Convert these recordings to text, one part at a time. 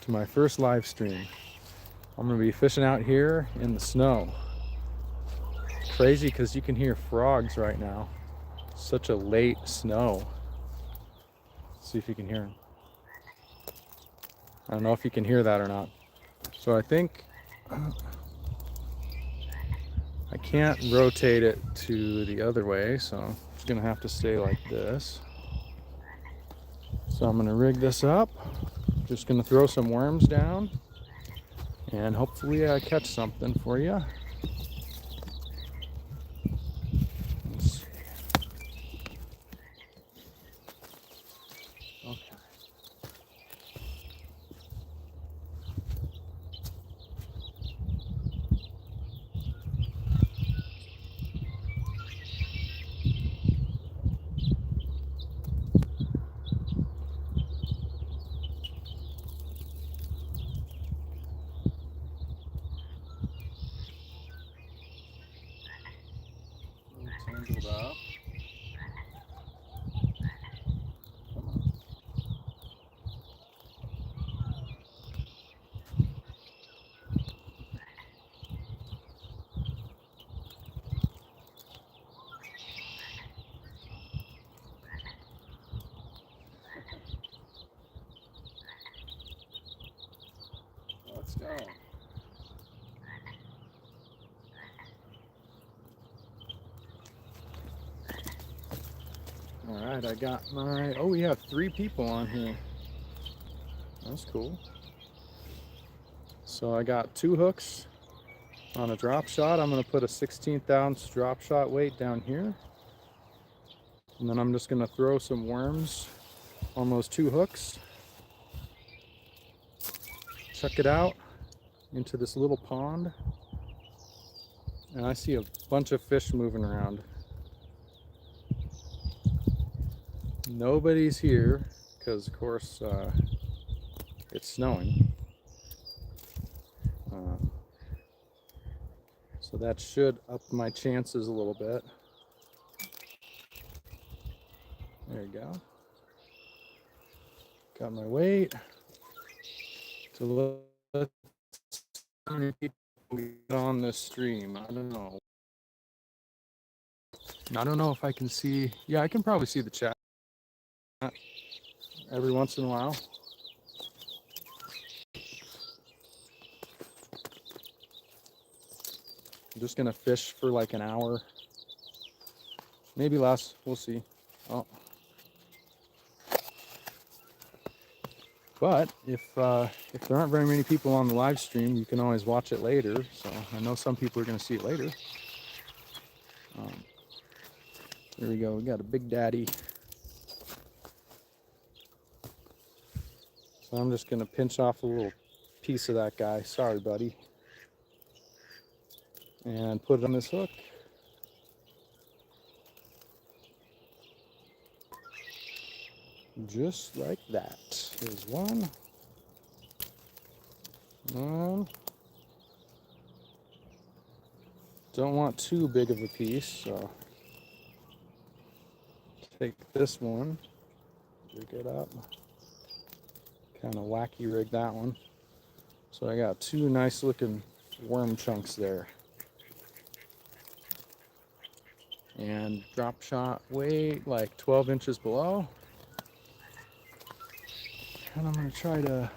to my first live stream. I'm gonna be fishing out here in the snow. Crazy because you can hear frogs right now. Such a late snow. Let's see if you can hear them. I don't know if you can hear that or not. So I think I can't rotate it to the other way, so I'm just gonna have to stay like this. So I'm gonna rig this up. Just gonna throw some worms down and hopefully I catch something for you. Let's see. Okay. Tangled up. Let's go. All right, I got my, oh, we have 3 people on here. That's cool. So I got 2 hooks on a drop shot. I'm gonna put a 1/16 ounce drop shot weight down here. And then I'm just gonna throw some worms on those 2 hooks. Check it out into this little pond. And I see a bunch of fish moving around. Nobody's here because of course it's snowing. So that should up my chances a little bit. There you go. Got my weight. So let's see how many people we get on this stream. I don't know. I don't know if I can see. Yeah, I can probably see the chat every once in a while. I'm just gonna fish for like an hour, maybe less. We'll see. Oh, but if there aren't very many people on the live stream, you can always watch it later. So I know some people are gonna see it later. There we go. We got a big daddy. So I'm just gonna pinch off a little piece of that guy. Sorry, buddy. And put it on this hook. Just like that. Here's one. Don't want too big of a piece, so take this one, rig it up, kind of wacky rig that one. So I got 2 nice looking worm chunks there. And drop shot weight like 12 inches below. And I'm gonna try to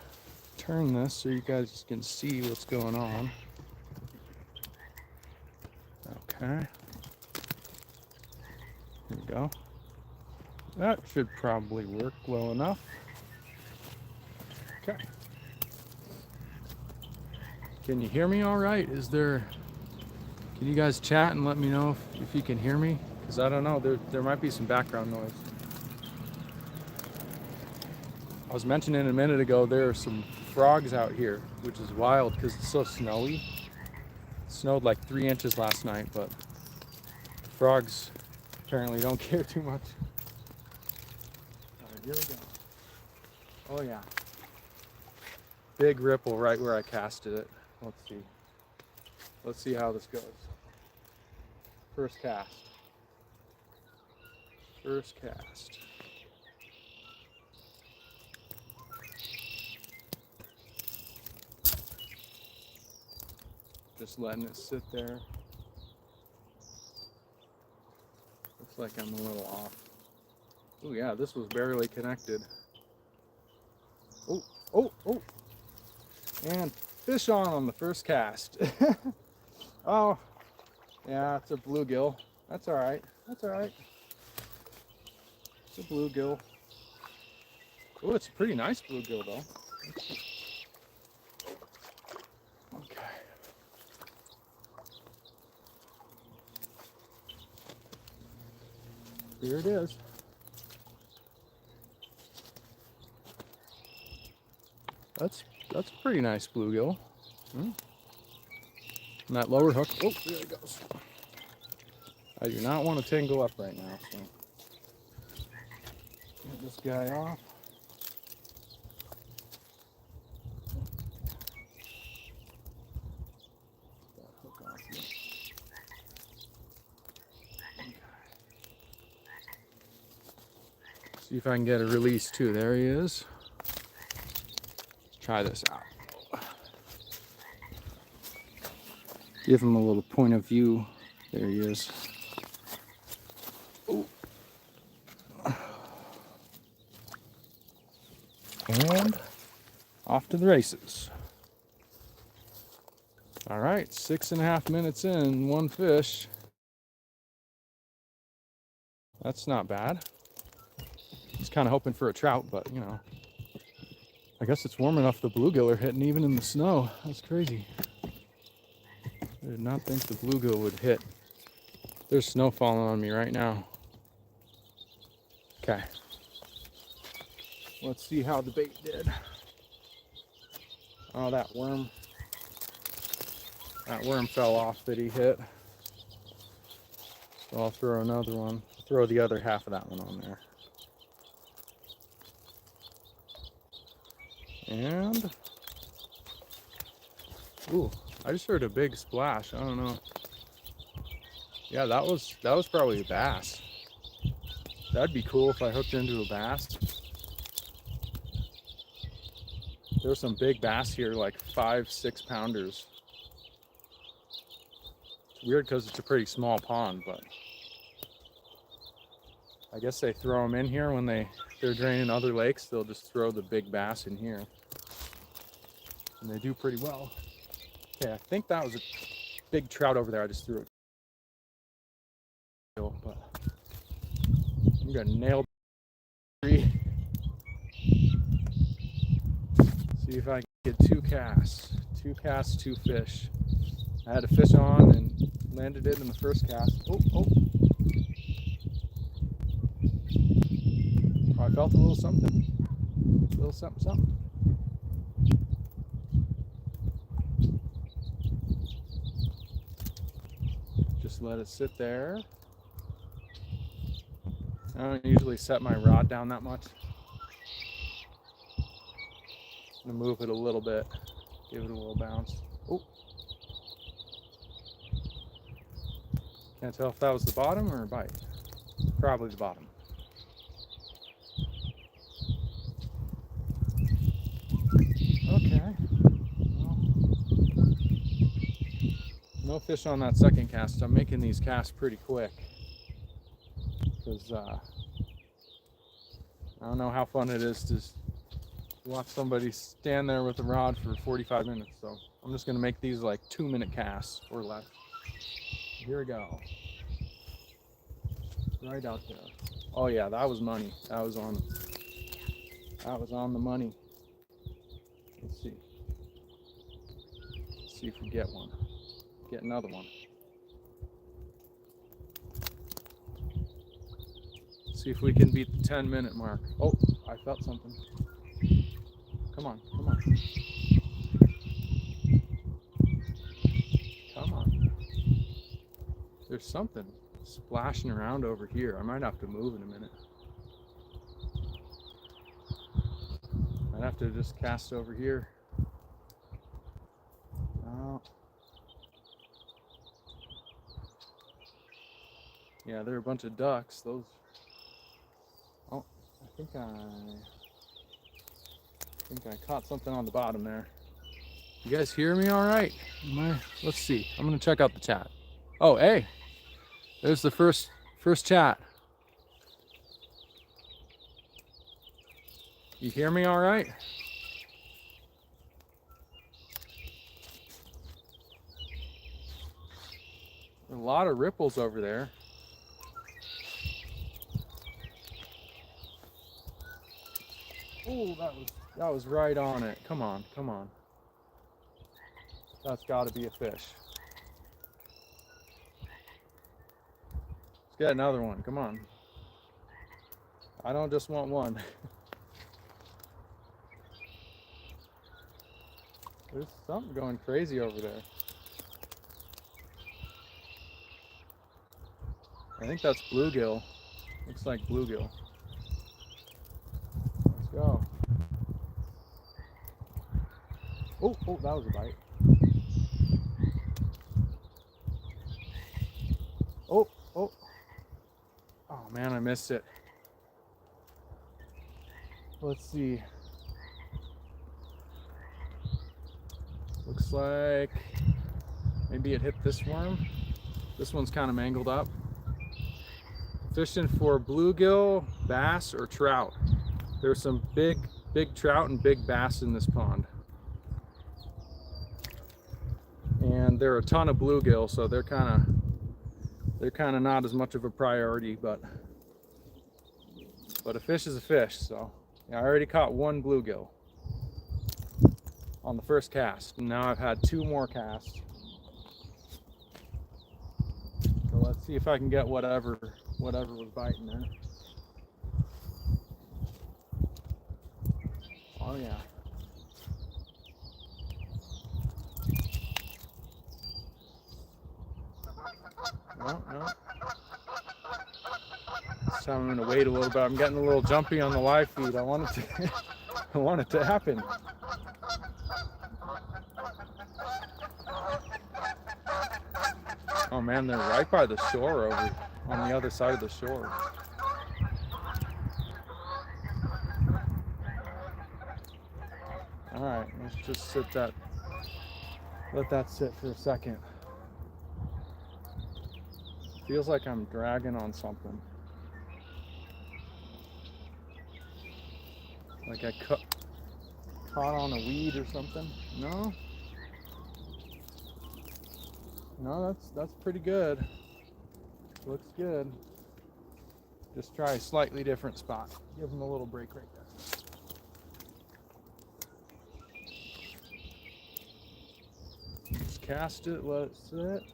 turn this so you guys can see what's going on. Okay. Here we go. That should probably work well enough. Okay. Can you hear me all right? Can you guys chat and let me know if you can hear me? Because I don't know, there might be some background noise. I was mentioning a minute ago, there are some frogs out here, which is wild because it's so snowy. It snowed like 3 inches last night, but frogs apparently don't care too much. All right, here we go. Oh yeah. Big ripple right where I casted it. Let's see. Let's see how this goes. First cast. First cast. Just letting it sit there. Looks like I'm a little off. Oh yeah, this was barely connected. Oh, oh, oh. And fish on the first cast. Oh, yeah, it's a bluegill. That's all right. That's all right. It's a bluegill. Oh, it's a pretty nice bluegill though. Okay. Here it is. That's a pretty nice bluegill. And that lower hook. Oh, there it goes. I do not want to tangle up right now, so get this guy off. That hook off here. Okay. See if I can get a release too. There he is. Let's try this out. Give him a little point of view. There he is. Ooh. And off to the races. All right, 6.5 minutes in, one fish. That's not bad. Just kind of hoping for a trout, but you know, I guess it's warm enough the bluegill are hitting even in the snow. That's crazy. I did not think the bluegill would hit. There's snow falling on me right now. Okay. Let's see how the bait did. Oh, that worm fell off that he hit. So I'll throw another one. Throw the other half of that one on there. And, ooh, I just heard a big splash. I don't know. Yeah, that was probably a bass. That'd be cool if I hooked into a bass. There's some big bass here, like 5-6 pounders. It's weird because it's a pretty small pond, but I guess they throw them in here when they're draining other lakes. They'll just throw the big bass in here, and they do pretty well. Okay, I think that was a big trout over there. I just threw it, but I'm gonna nail the tree. See if I can get 2 casts. 2 casts, 2 fish. I had a fish on and landed it in the first cast. Oh, oh. Oh, I felt a little something. A little something, something. Just let it sit there. I don't usually set my rod down that much. I'm gonna move it a little bit, give it a little bounce. Oh, can't tell if that was the bottom or a bite. Probably the bottom. Okay. Well, no fish on that second cast. I'm making these casts pretty quick because I don't know how fun it is to watch somebody stand there with a rod for 45 minutes. So I'm just gonna make these like 2-minute casts or less. Here we go. Right out there. Oh yeah, that was money. That was on the money. Let's see. Let's see if we get one. Get another one. See if we can beat the 10-minute mark. Oh, I felt something. Come on, come on. Come on. There's something splashing around over here. I might have to move in a minute. I'd have to just cast over here. Oh. Yeah, there are a bunch of ducks. Those. Oh, I think I caught something on the bottom there. You guys hear me all right? Let's see. I'm gonna check out the chat. Oh, hey, there's the first chat. You hear me all right? A lot of ripples over there. Oh, that was right on it. Come on, come on. That's got to be a fish. Let's get another one. Come on. I don't just want one. There's something going crazy over there. I think that's bluegill. Looks like bluegill. Let's go. Oh, that was a bite. Oh. Oh man, I missed it. Let's see. Looks like maybe it hit this worm. This one's kind of mangled up. Fishing for bluegill, bass, or trout. There's some big trout and big bass in this pond. And there are a ton of bluegill, so they're kind of not as much of a priority, but a fish is a fish. So yeah, I already caught one bluegill on the first cast, and now I've had 2 more casts. So let's see if I can get whatever was biting there. Oh yeah. No. So I'm gonna wait a little bit. I'm getting a little jumpy on the live feed. I want it to happen. Oh man, they're right by the shore over on the other side of the shore. All right, let's just let that sit for a second. Feels like I'm dragging on something. Like I caught on a weed or something. No, that's pretty good. Looks good. Just try a slightly different spot. Give them a little break right there. Just cast it, let it sit.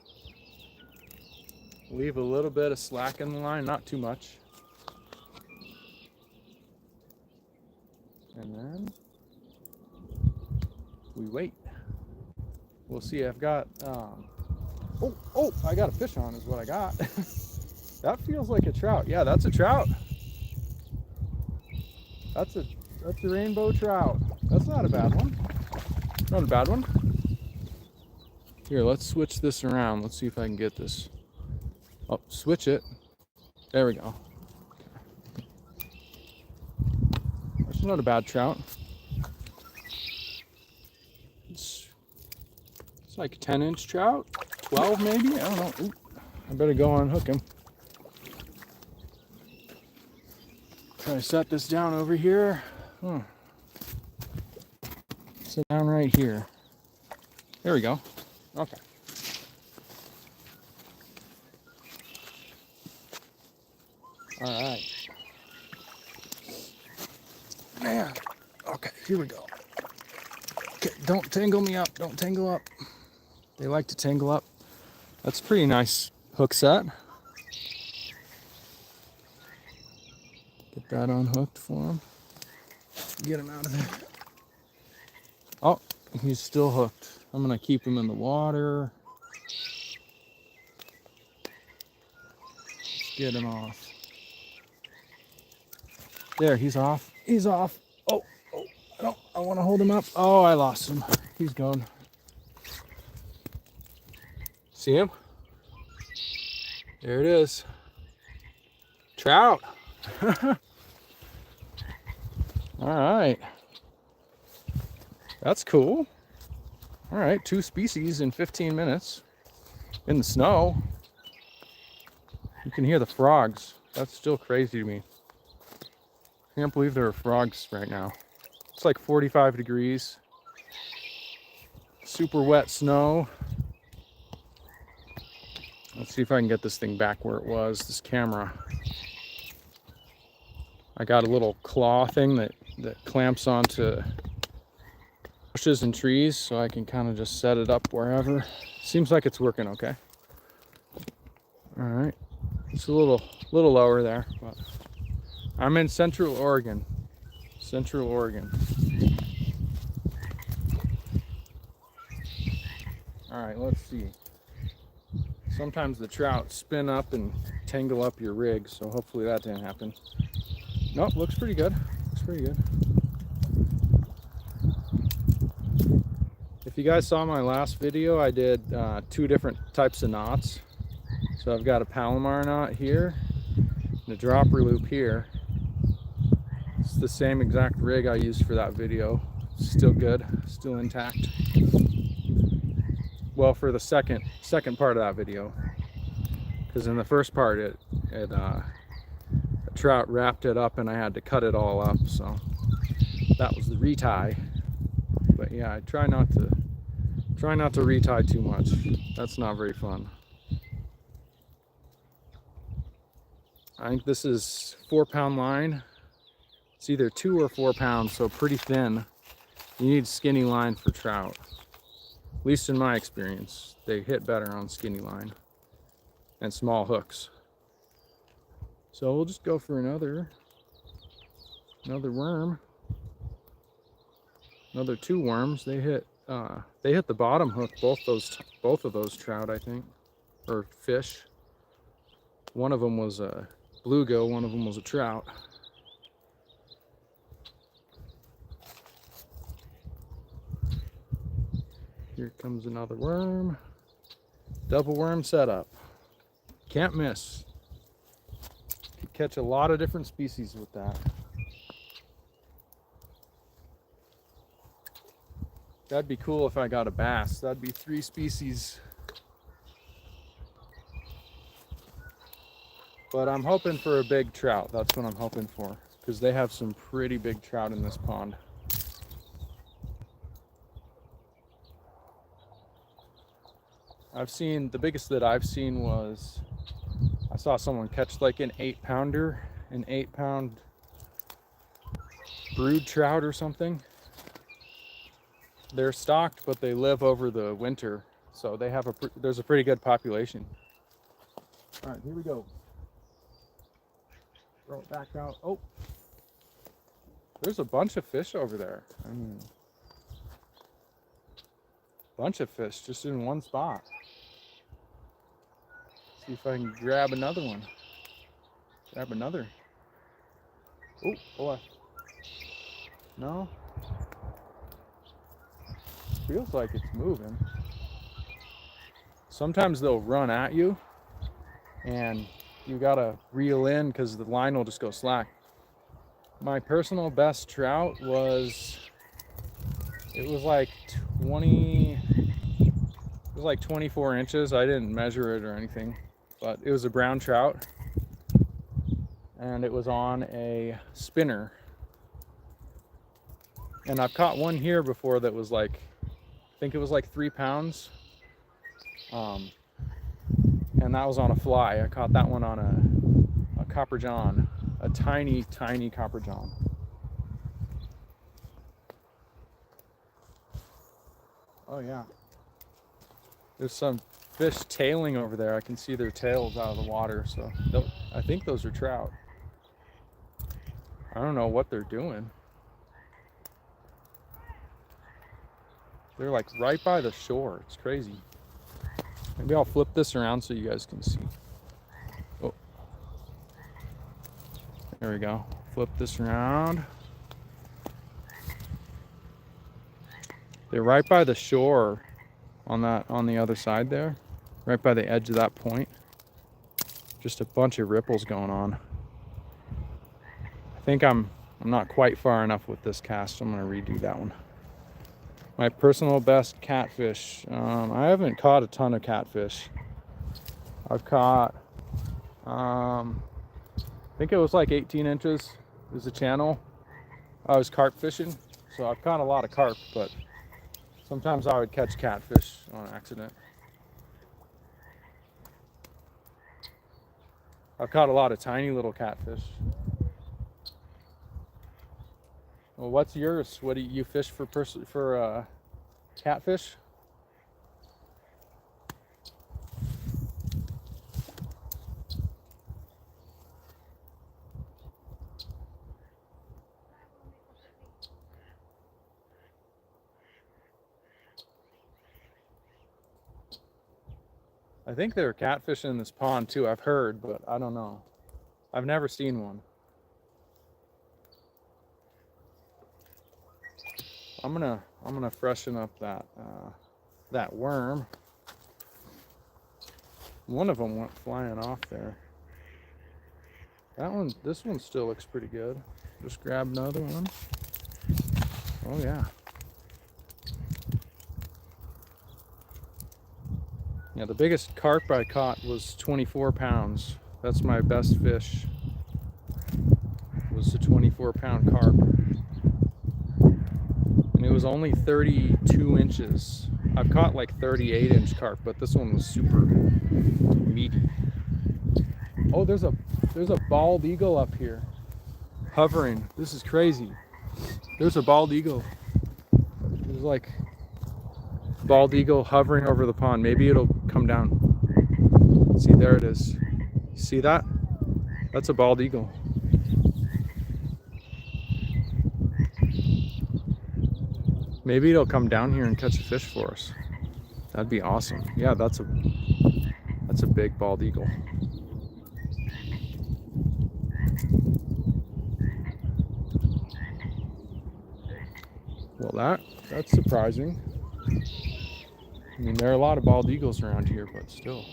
Leave a little bit of slack in the line, not too much. And then we wait. We'll see. I've got I got a fish on is what I got. That feels like a trout. Yeah, that's a trout. That's a rainbow trout. That's not a bad one. Not a bad one. Here, let's switch this around. Let's see if I can get this. Oh, switch it. There we go. That's not a bad trout. It's like a 10-inch trout, 12 maybe. I don't know. Ooh, I better go unhook him. Try to set this down over here. Sit down right here. There we go. Okay. All right. Man. Okay, here we go. Okay, don't tangle me up. Don't tangle up. They like to tangle up. That's a pretty nice hook set. Get that unhooked for him. Get him out of there. Oh, he's still hooked. I'm gonna keep him in the water. Let's get him off. There, he's off. He's off. Oh, I want to hold him up. Oh, I lost him. He's gone. See him? There it is. Trout. All right. That's cool. All right, 2 species in 15 minutes in the snow. You can hear the frogs. That's still crazy to me. Can't believe there are frogs right now. It's like 45 degrees. Super wet snow. Let's see if I can get this thing back where it was, this camera. I got a little claw thing that clamps onto bushes and trees, so I can kind of just set it up wherever. Seems like it's working okay. All right, it's a little lower there, but I'm in Central Oregon. Central Oregon. All right, let's see. Sometimes the trout spin up and tangle up your rig, so hopefully that didn't happen. Nope, looks pretty good. Looks pretty good. If you guys saw my last video, I did 2 different types of knots. So I've got a Palomar knot here and a dropper loop here. It's the same exact rig I used for that video. Still good, still intact. Well, for the second part of that video, because in the first part a trout wrapped it up and I had to cut it all up, so that was the retie. But yeah, I try not to retie too much. That's not very fun. I think this is 4-pound line. It's either 2 or 4 pounds, so pretty thin. You need skinny line for trout. At least in my experience, they hit better on skinny line and small hooks. So we'll just go for another worm. Another 2 worms. They hit the bottom hook, both of those trout, I think, or fish. One of them was a bluegill, one of them was a trout. Here comes another worm. Double worm setup. Can't miss. Could catch a lot of different species with that. That'd be cool if I got a bass. That'd be 3 species. But I'm hoping for a big trout. That's what I'm hoping for, because they have some pretty big trout in this pond. The biggest that I've seen was, I saw someone catch like an 8-pounder, an 8-pound brood trout or something. They're stocked, but they live over the winter, so they have there's a pretty good population. All right, here we go. Throw it back out. Oh, there's a bunch of fish over there. I mean, bunch of fish just in one spot. See if I can grab another one. Grab another. Oh, boy. No. Feels like it's moving. Sometimes they'll run at you and you gotta reel in because the line will just go slack. My personal best trout was, it was like 24 inches. I didn't measure it or anything, but it was a brown trout and it was on a spinner. And I've caught one here before that was like, I think it was like 3 pounds. And that was on a fly. I caught that one on a copper john, a tiny copper john. Oh yeah. There's some fish tailing over there. I can see their tails out of the water, so I think those are trout. I don't know what they're doing. They're like right by the shore. It's crazy. Maybe I'll flip this around so you guys can see. Oh, there we go. Flip this around. They're right by the shore on the other side there, right by the edge of that point. Just a bunch of ripples going on. I think I'm not quite far enough with this cast. I'm gonna redo that one. My personal best catfish. I haven't caught a ton of catfish. I've caught, I think it was like 18 inches is the channel. I was carp fishing, so I've caught a lot of carp, but sometimes I would catch catfish on accident. I've caught a lot of tiny little catfish. Well, what's yours? What do you fish for catfish? I think there are catfish in this pond too. I've heard, but I don't know. I've never seen one. I'm gonna freshen up that worm. One of them went flying off there. This one still looks pretty good. Just grab another one. Oh yeah. Yeah, the biggest carp I caught was 24 pounds. That's my best fish. Was a 24-pound carp. And it was only 32 inches. I've caught like 38-inch carp, but this one was super meaty. Oh, there's a bald eagle up here, hovering. This is crazy. There's a bald eagle. There's like bald eagle hovering over the pond. Maybe it'll come down. See, there it is. See that? That's a bald eagle. Maybe it'll come down here and catch a fish for us. That'd be awesome. Yeah, that's a big bald eagle. Well, that's surprising. I mean, there are a lot of bald eagles around here, but still.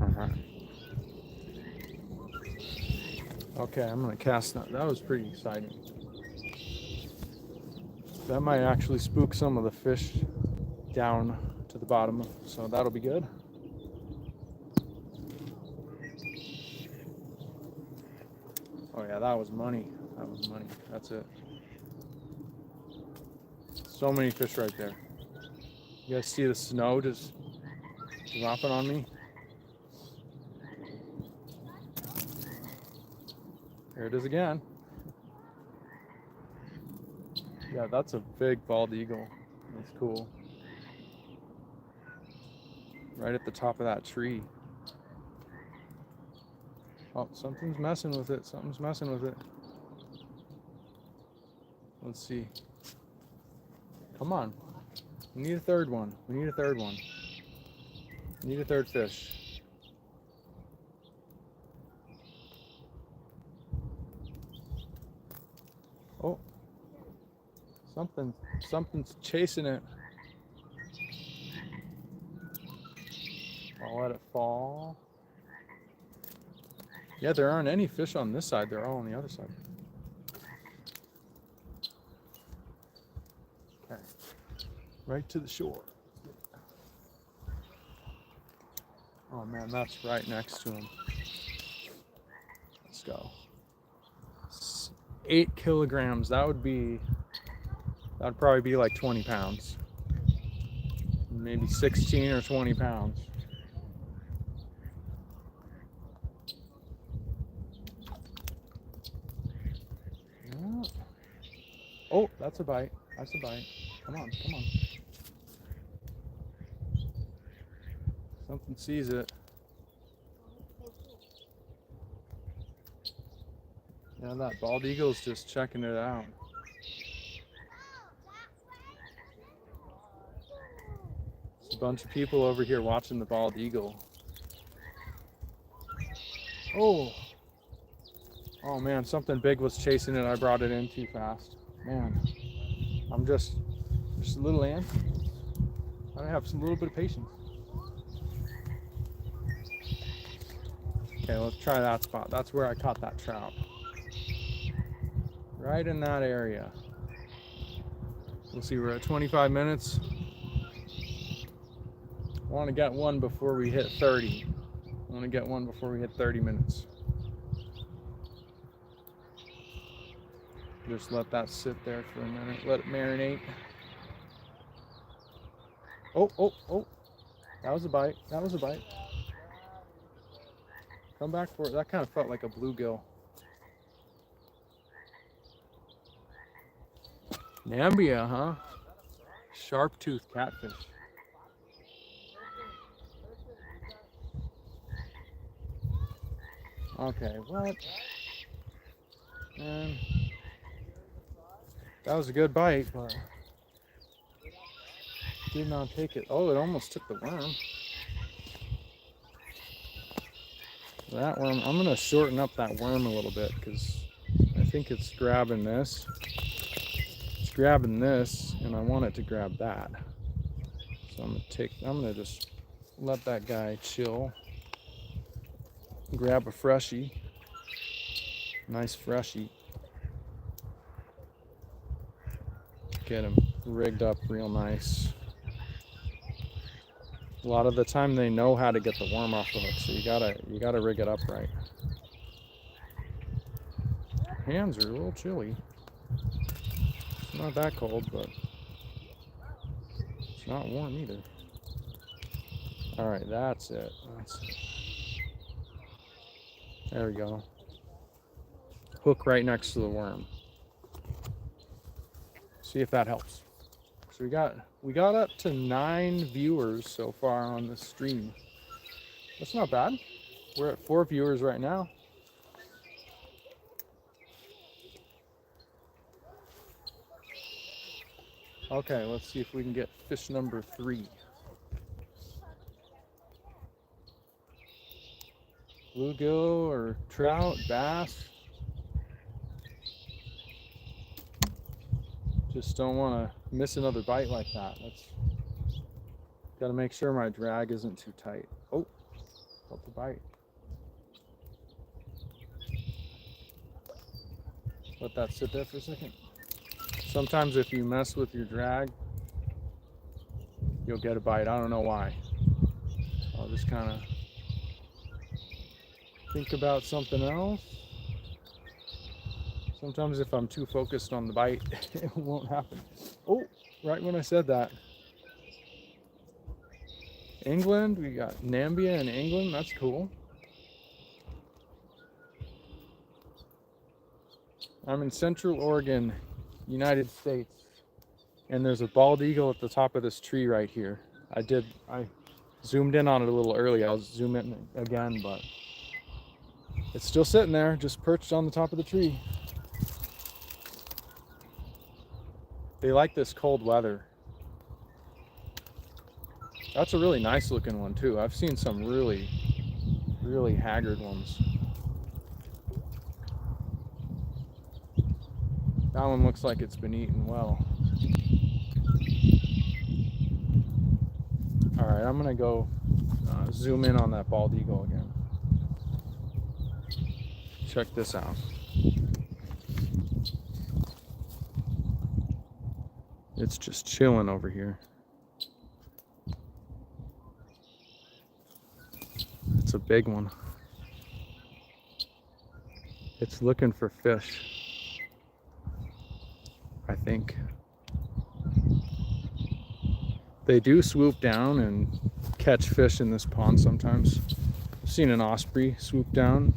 Alright. Okay, I'm gonna cast that. That was pretty exciting. That might actually spook some of the fish down to the bottom, so that'll be good. Oh yeah, that was money. That was money. That's it. So many fish right there. You guys see the snow just dropping on me? Here it is again. Yeah, that's a big bald eagle. That's cool. Right at the top of that tree. Oh, something's messing with it. Something's messing with it. Let's see. Come on. We need a third one. We need a third one. We need a third fish. Oh. Something's chasing it. I'll let it fall. Yeah, there aren't any fish on this side. They're all on the other side. Okay. Right to the shore. Oh man, that's right next to him. Let's go. 8 kilograms. That'd probably be like 20 pounds. Maybe 16 or 20 pounds. Yeah. Oh, that's a bite. That's a bite. Come on, come on. Something sees it. Yeah, that bald eagle's just checking it out. There's a bunch of people over here watching the bald eagle. Oh! Oh man, something big was chasing it. I brought it in too fast. Man, I'm just a little ant. I have some little bit of patience. Okay, let's try that spot. That's where I caught that trout. Right in that area. We'll see, we're at 25 minutes. I want to get one before we hit 30. I want to get one before we hit 30 minutes. Just let that sit there for a minute. Let it marinate. Oh, oh, oh. That was a bite. That was a bite. Come back for it. That kind of felt like a bluegill. Nambia, huh? Sharp-toothed catfish. Okay, what? Man, that was a good bite, but did not take it. Oh, it almost took the worm. That worm, I'm gonna shorten up that worm a little bit because I think it's grabbing this. It's grabbing this, and I want it to grab that. So I'm gonna just let that guy chill. Grab a freshie. Nice freshie. Get him rigged up real nice. A lot of the time they know how to get the worm off the hook, so you gotta rig it up right. Hands are a little chilly. It's not that cold, but it's not warm either. All right, that's it. That's it. There we go. Hook right next to the worm. See if that helps. So we got up to 9 viewers so far on this stream. That's not bad. We're at 4 viewers right now. Okay, let's see if we can get fish number 3. Bluegill or trout, bass. Just don't want to miss another bite like that. Got to make sure my drag isn't too tight. Oh, felt the bite. Let that sit there for a second. Sometimes if you mess with your drag, you'll get a bite. I don't know why. I'll just kind of think about something else. Sometimes if I'm too focused on the bite, it won't happen. Oh, right when I said that. England, we got Nambia in England. That's cool. I'm in Central Oregon, United States, and there's a bald eagle at the top of this tree right here. I zoomed in on it a little early. I'll zoom in again, but it's still sitting there, just perched on the top of the tree. They like this cold weather. That's a really nice looking one too. I've seen some really, really haggard ones. That one looks like it's been eaten well. All right, I'm gonna go zoom in on that bald eagle again. Check this out. It's just chilling over here. It's a big one. It's looking for fish, I think. They do swoop down and catch fish in this pond sometimes. I've seen an osprey swoop down.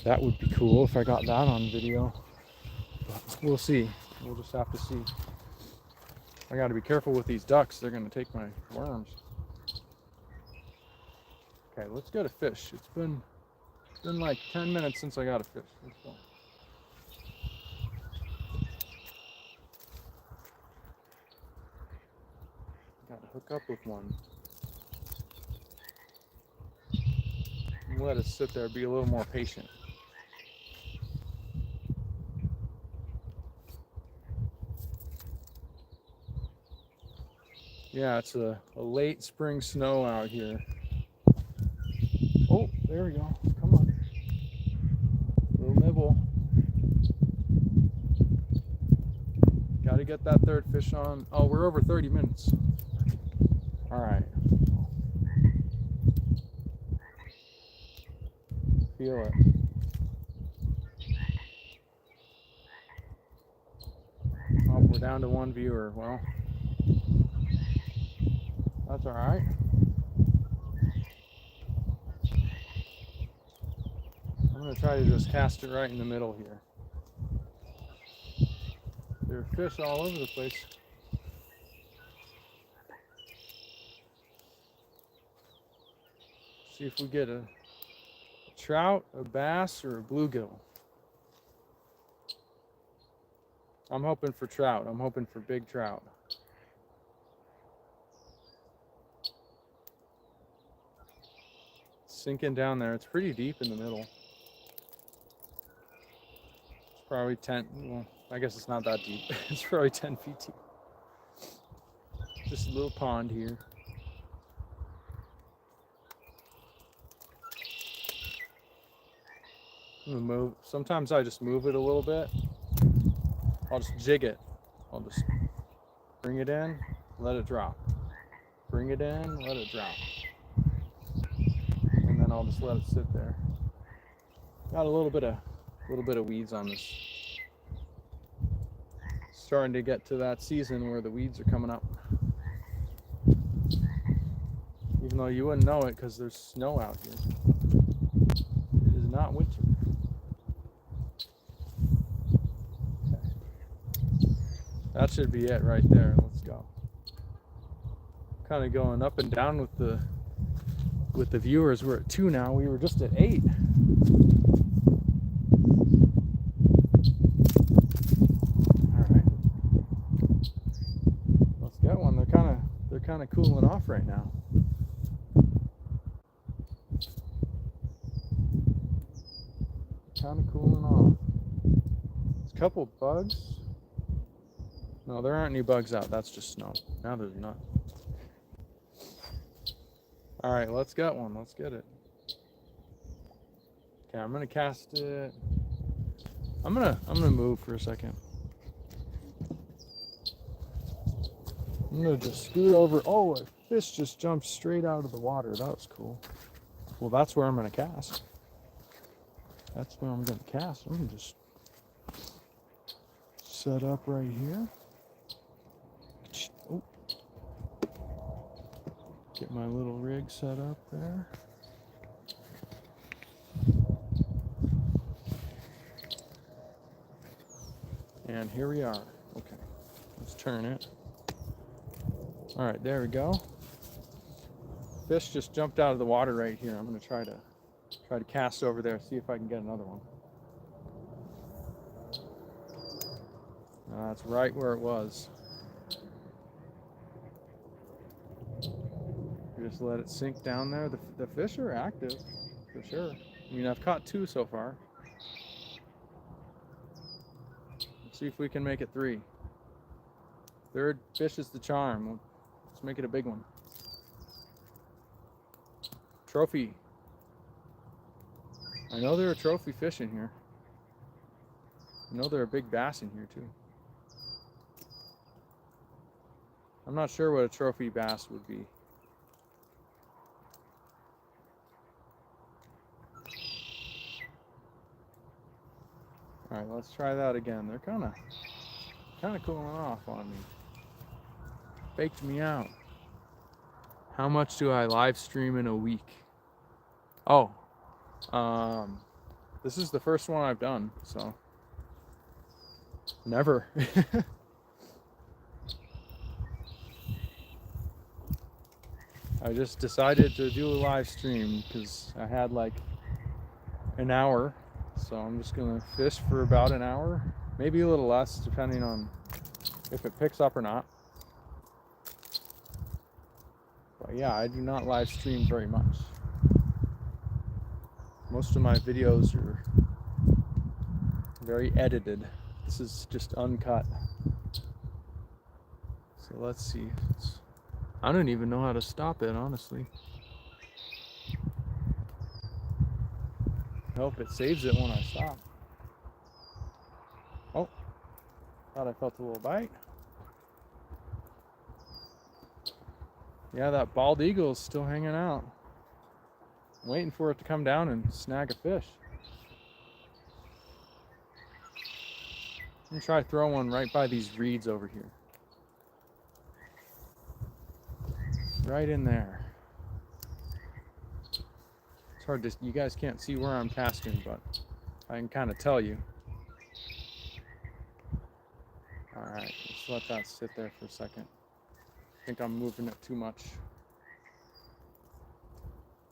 That would be cool if I got that on video. But we'll see. We'll just have to see. I got to be careful with these ducks. They're going to take my worms. Okay, let's go to fish. It's been like 10 minutes since I got a fish. Let's go. Got to hook up with one. And let it sit there, be a little more patient. Yeah, it's a late spring snow out here. Oh, there we go. Come on. Little nibble. get that third fish on. Oh, we're over 30 minutes. All right. Feel it. Oh, we're down to one viewer. Well, that's all right. I'm going to try to just cast it right in the middle here. There are fish all over the place. See if we get a trout, a bass, or a bluegill. I'm hoping for trout. I'm hoping for big trout. Sinking down there. It's pretty deep in the middle. It's probably 10, well, I guess it's not that deep. It's probably 10 feet deep. Just a little pond here. I'm gonna move. Sometimes I just move it a little bit. I'll just jig it. I'll just bring it in, let it drop. Bring it in, let it drop. And then I'll just let it sit there. Got a little bit of weeds on this. Starting to get to that season where the weeds are coming up. Even though you wouldn't know it because there's snow out here. It is not winter. Okay. That should be it right there. Let's go. Kind of going up and down with the viewers. We're at 2 now. We were just at 8. All right. Let's get one. They're kind of cooling off right now. Kind of cooling off. There's a couple bugs. No, there aren't any bugs out. That's just snow. Now there's none. All right, let's get one. Let's get it. Okay, I'm gonna cast it. I'm gonna move for a second. I'm gonna just scoot over. Oh, a fish just jumped straight out of the water. That was cool. Well, that's where I'm gonna cast. That's where I'm gonna cast. I'm gonna just set up right here. Oh. Get my little rig set up there. And here we are. Okay, let's turn it. All right, there we go. Fish just jumped out of the water right here. I'm gonna try to cast over there, see if I can get another one. That's right where it was. Just let it sink down there. The fish are active, for sure. I mean, I've caught 2 so far. Let's see if we can make it 3. Third fish is the charm. Let's make it a big one. Trophy. I know there are trophy fish in here. I know there are big bass in here too. I'm not sure what a trophy bass would be. All right, let's try that again. They're kind of cooling off on me. Baked me out. How much do I live stream in a week? Oh, this is the first one I've done, so never. I just decided to do a live stream because I had like an hour, so I'm just gonna fish for about an hour, maybe a little less depending on if it picks up or not. But yeah, I do not live stream very much. Most of my videos are very edited. This is just uncut. So let's see. I don't even know how to stop it, honestly. I hope it saves it when I stop. Oh, thought I felt a little bite. Yeah, that bald eagle is still hanging out. I'm waiting for it to come down and snag a fish. I'm gonna try to throw one right by these reeds over here. Right in there. It's hard to, you guys can't see where I'm casting, but I can kind of tell you. All right, let's let that sit there for a second. I think I'm moving it too much.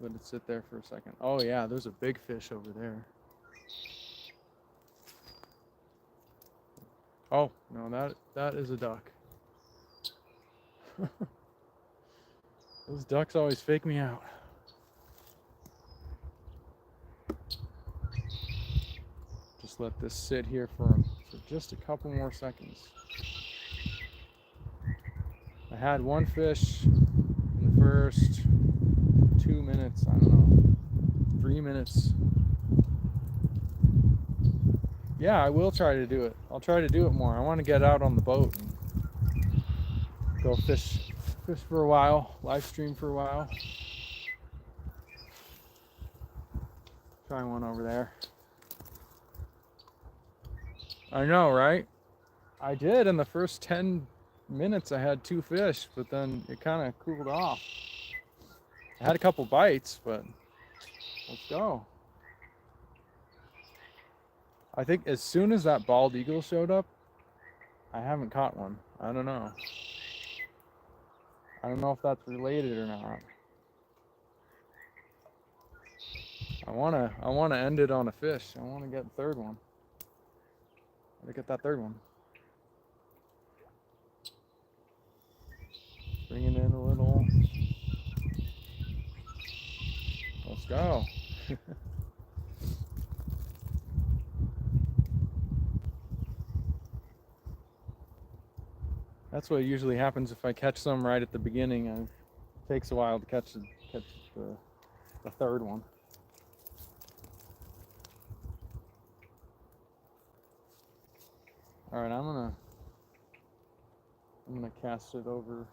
Let it sit there for a second. Oh yeah, there's a big fish over there. Oh, no, that is a duck. Those ducks always fake me out. Just let this sit here for just a couple more seconds. I had one fish in the first 2 minutes, I don't know, 3 minutes. Yeah, I will try to do it. I'll try to do it more. I want to get out on the boat and go fish for a while, live stream for a while. Try one over there. I know, right? I did in the first 10 minutes. I had 2 fish, but then it kind of cooled off. I had a couple bites, but let's go. I think as soon as that bald eagle showed up, I haven't caught one. I don't know. I don't know if that's related or not. I wanna end it on a fish. I wanna get the third one. Gotta get that third one. Bringing in a little. Let's go. That's what usually happens if I catch some right at the beginning. It takes a while to catch the third one. All right, I'm gonna cast it over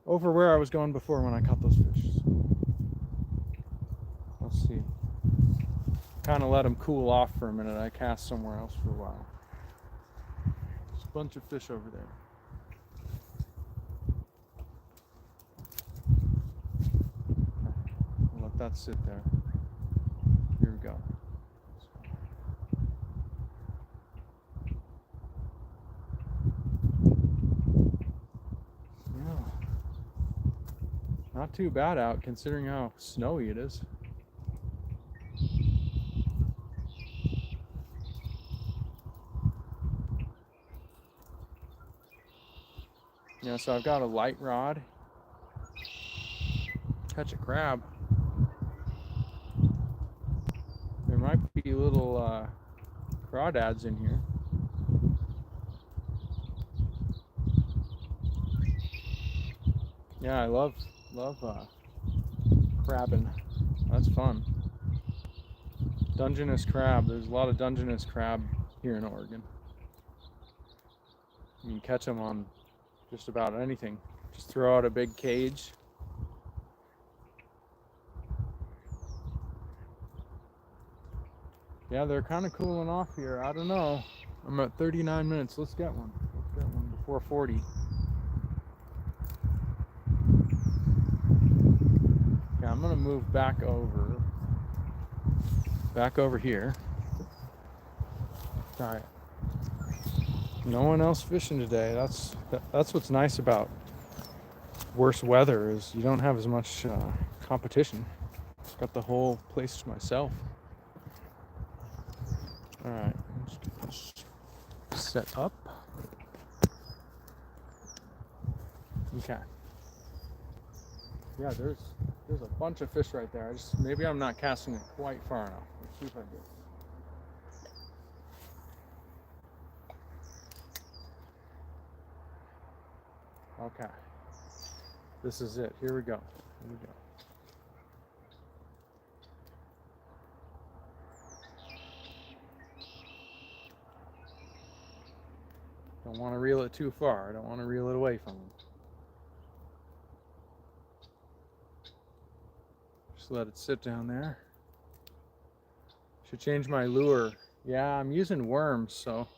where I was going before when I caught those fish. Let's see. Kind of let them cool off for a minute. I cast somewhere else for a while. There's a bunch of fish over there. I'll let that sit there. Here we go. Not too bad out considering how snowy it is. Yeah, so I've got a light rod. Catch a crab. There might be little crawdads in here. Yeah, I love crabbing. That's fun. Dungeness crab. There's a lot of Dungeness crab here in Oregon. You can catch them on just about anything. Just throw out a big cage. Yeah, they're kind of cooling off here. I don't know. I'm at 39 minutes. Let's get one. Let's get one before 40. Yeah, I'm gonna move back over here. All right. No one else fishing today. That's what's nice about worse weather is you don't have as much competition. Got the whole place to myself. All right, let's get this set up. Okay. Yeah, there's a bunch of fish right there. Maybe I'm not casting it quite far enough. Let's see if I do. Okay. This is it. Here we go. Here we go. Don't want to reel it too far. I don't want to reel it away from him. Just let it sit down there. Should change my lure. Yeah, I'm using worms, so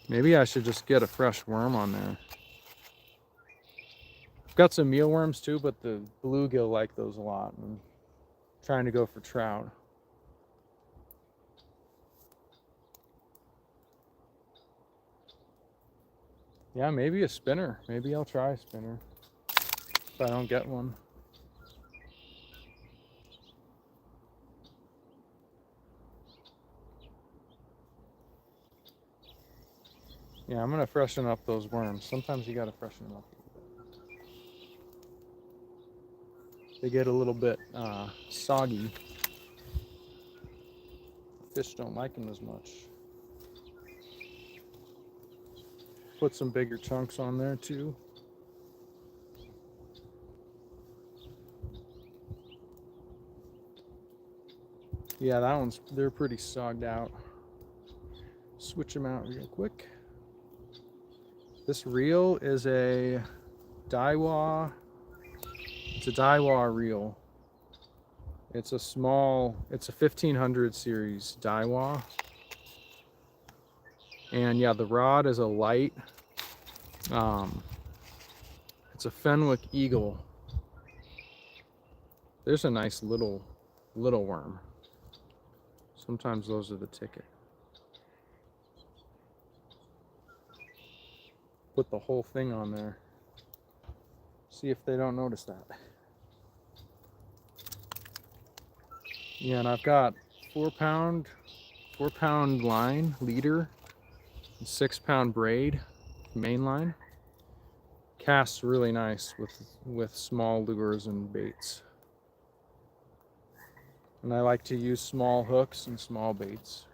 maybe I should just get a fresh worm on there. I've got some mealworms too, but the bluegill like those a lot. I'm trying to go for trout. Yeah, maybe a spinner. Maybe I'll try a spinner if I don't get one. Yeah, I'm gonna freshen up those worms. Sometimes you gotta freshen them up. They get a little bit soggy. Fish don't like them as much. Put some bigger chunks on there too. Yeah, they're pretty sogged out. Switch them out real quick. This reel is a Daiwa. It's a Daiwa reel. It's a 1500 series Daiwa. And yeah, the rod is a light. It's a Fenwick Eagle. There's a nice little worm. Sometimes those are the ticket. Put the whole thing on there. See if they don't notice that. Yeah, and I've got 4-pound line, leader, and 6-pound braid, main line. Casts really nice with small lures and baits. And I like to use small hooks and small baits,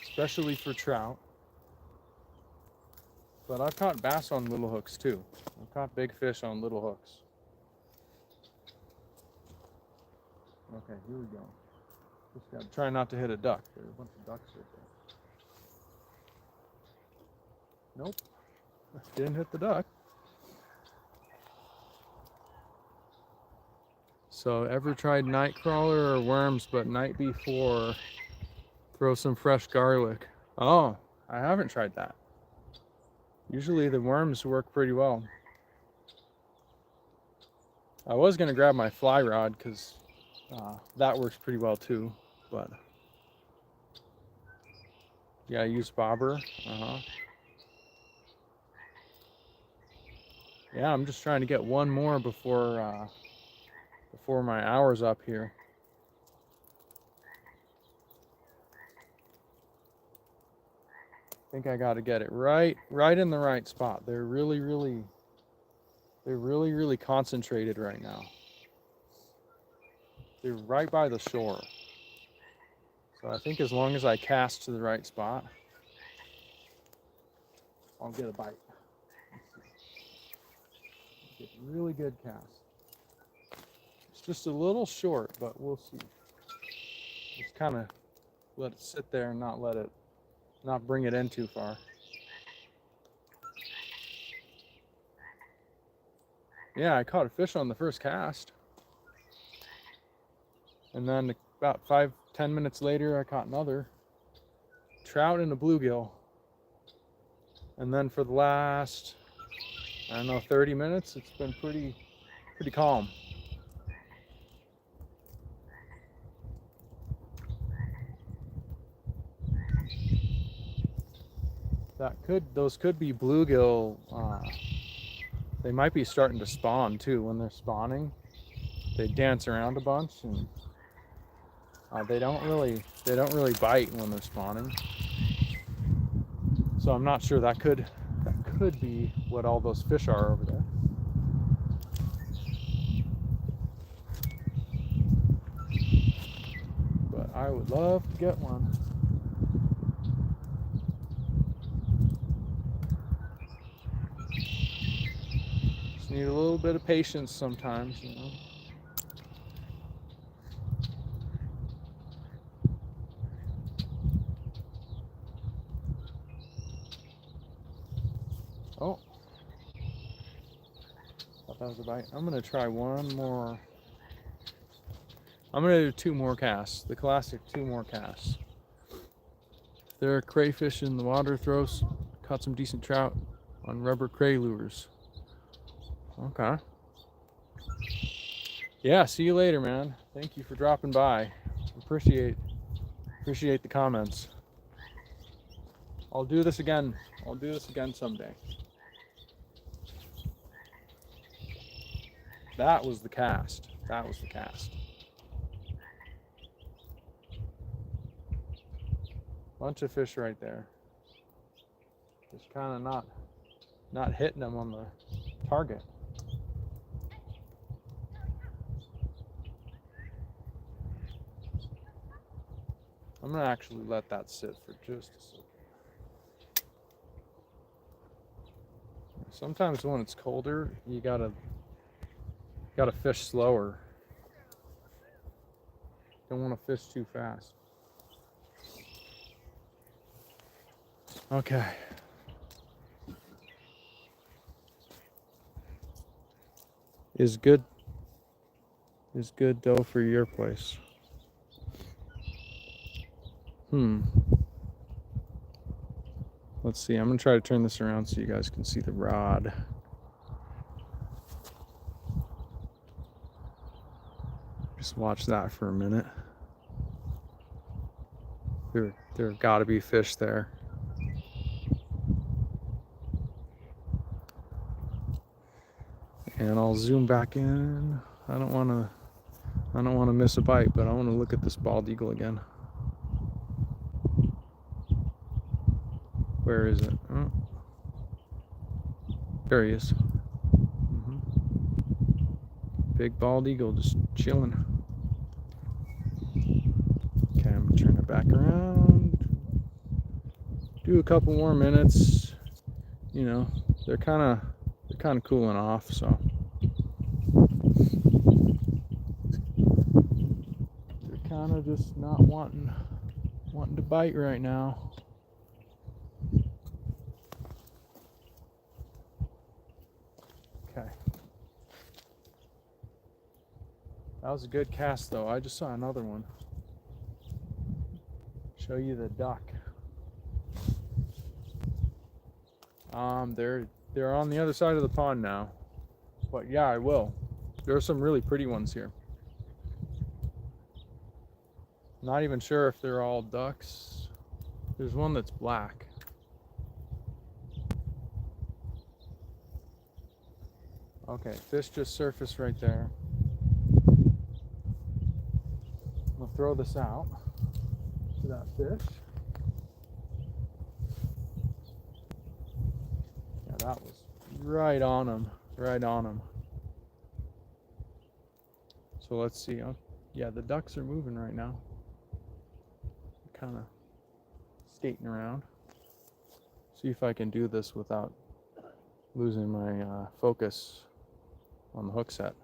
especially for trout. But I've caught bass on little hooks too. I've caught big fish on little hooks. Okay, here we go. Just gotta try not to hit a duck. There's a bunch of ducks right there. Nope, didn't hit the duck. So ever tried night crawler or worms, but night before, throw some fresh garlic. Oh, I haven't tried that. Usually the worms work pretty well. I was gonna grab my fly rod because that works pretty well too, but yeah, I use bobber. Yeah, I'm just trying to get one more before my hour's up here. I think I got to get it right in the right spot. They're really concentrated right now. They're right by the shore. So I think as long as I cast to the right spot, I'll get a bite. Get a really good cast. It's just a little short, but we'll see. Just kind of let it sit there and not bring it in too far. Yeah, I caught a fish on the first cast. And then about 5-10 minutes later, I caught another trout and a bluegill. And then for the last, I don't know, 30 minutes, it's been pretty calm. Those could be bluegill. They might be starting to spawn too. When they're spawning, they dance around a bunch, and they don't really bite when they're spawning. So I'm not sure, that could be what all those fish are over there. But I would love to get one. Just need a little bit of patience sometimes, you know. Oh, That was a bite. I'm gonna try one more. I'm gonna do 2 more casts. The classic 2 more casts. There are crayfish in the water. Caught some decent trout on rubber cray lures. Okay. Yeah, see you later, man. Thank you for dropping by. Appreciate the comments. I'll do this again. I'll do this again someday. That was the cast. That was the cast. Bunch of fish right there. Just kind of not hitting them on the target. I'm gonna actually let that sit for just a second. Sometimes when it's colder, you gotta fish slower. Don't want to fish too fast. Okay. Is good dough for your place? Let's see. I'm gonna try to turn this around so you guys can see the rod. Just watch that for a minute. There have got to be fish there. And I'll zoom back in. I don't want to miss a bite, but I want to look at this bald eagle again. Where is it? Oh. There he is. Big bald eagle just chilling. Okay, I'm gonna turn it back around. Do a couple more minutes. You know, they're kind of cooling off, so they're kind of just not wanting to bite right now. Okay. That was a good cast though. I just saw another one. Show you the duck. They're on the other side of the pond now. But yeah, I will. There are some really pretty ones here. Not even sure if they're all ducks. There's one that's black. Okay, fish just surfaced right there. I'm gonna throw this out to that fish. Yeah, that was right on him, right on him. So let's see. Yeah, the ducks are moving right now. Kind of skating around. See if I can do this without losing my focus on the hook set.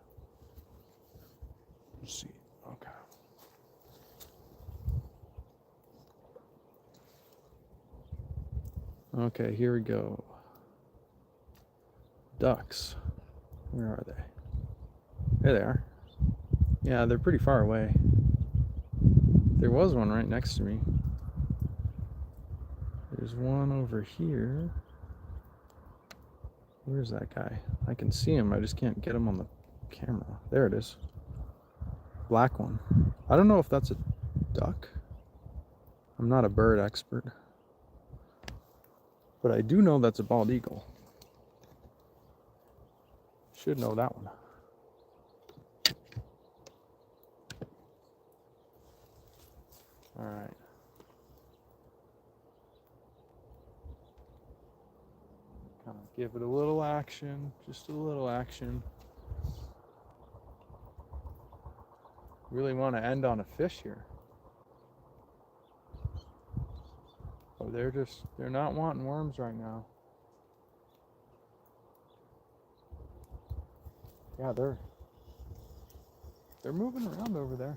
Let's see. Okay. Okay, here we go. Ducks. Where are they? There they are. Yeah, they're pretty far away. There was one right next to me. There's one over here. Where's that guy? I can see him, I just can't get him on the camera. There it is. Black one. I don't know if that's a duck. I'm not a bird expert. But I do know that's a bald eagle. Should know that one. All right. Kind of give it a little action, just a little action. Really want to end on a fish here. Oh, they're not wanting worms right now. Yeah, they're moving around over there.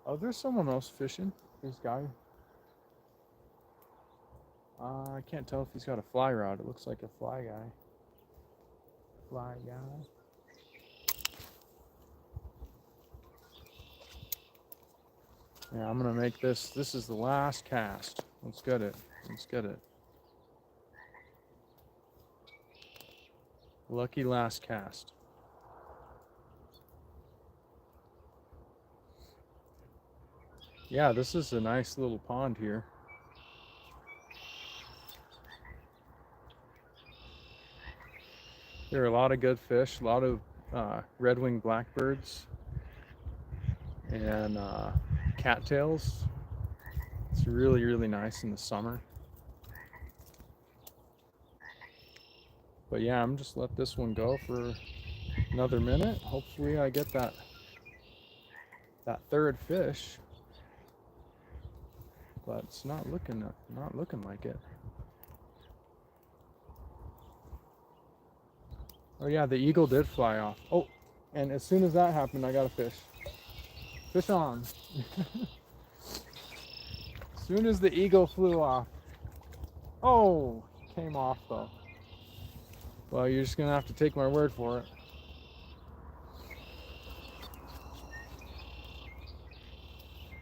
Oh, there's someone else fishing. This guy. I can't tell if he's got a fly rod. It looks like a fly guy. fly guy. Yeah, I'm gonna make this. This is the last cast. Let's get it. Let's get it. Lucky last cast. Yeah, this is a nice little pond here. There are a lot of good fish, a lot of red-winged blackbirds and cattails. It's really, really nice in the summer. But yeah, I'm just let this one go for another minute. Hopefully I get that third fish. But it's not looking like it. Oh yeah, the eagle did fly off. Oh, and as soon as that happened, I got a fish. Fish on. As soon as the eagle flew off. Oh, came off though. Well, you're just gonna have to take my word for it.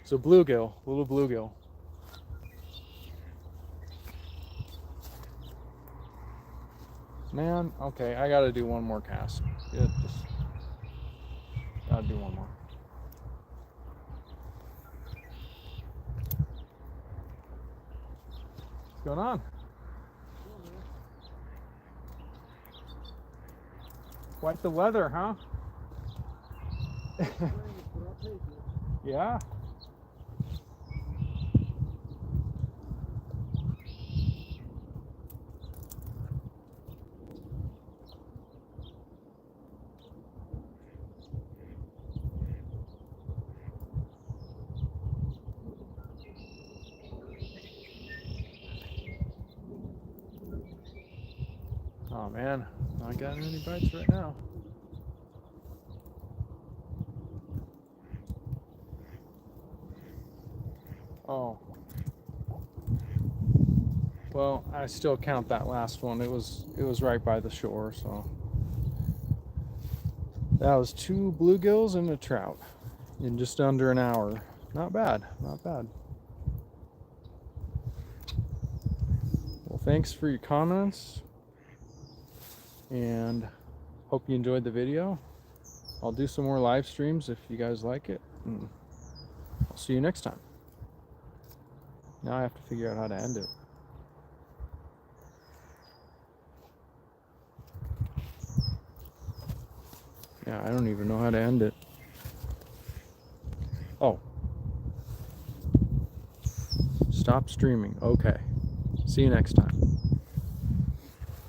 So bluegill, little bluegill. Man, okay, I gotta do one more cast. Yeah, just gotta do one more. What's going on? Quite the weather, huh? Yeah. Oh man, not getting any bites right now. Oh. Well, I still count that last one. It was right by the shore, so that was 2 bluegills and a trout in just under an hour. Not bad, not bad. Well, thanks for your comments, and hope you enjoyed the video. I'll do some more live streams if you guys like it, and I'll see you next time. Now I have to figure out how to end it. Yeah, I don't even know how to end it. Oh. Stop streaming. Okay. See you next time.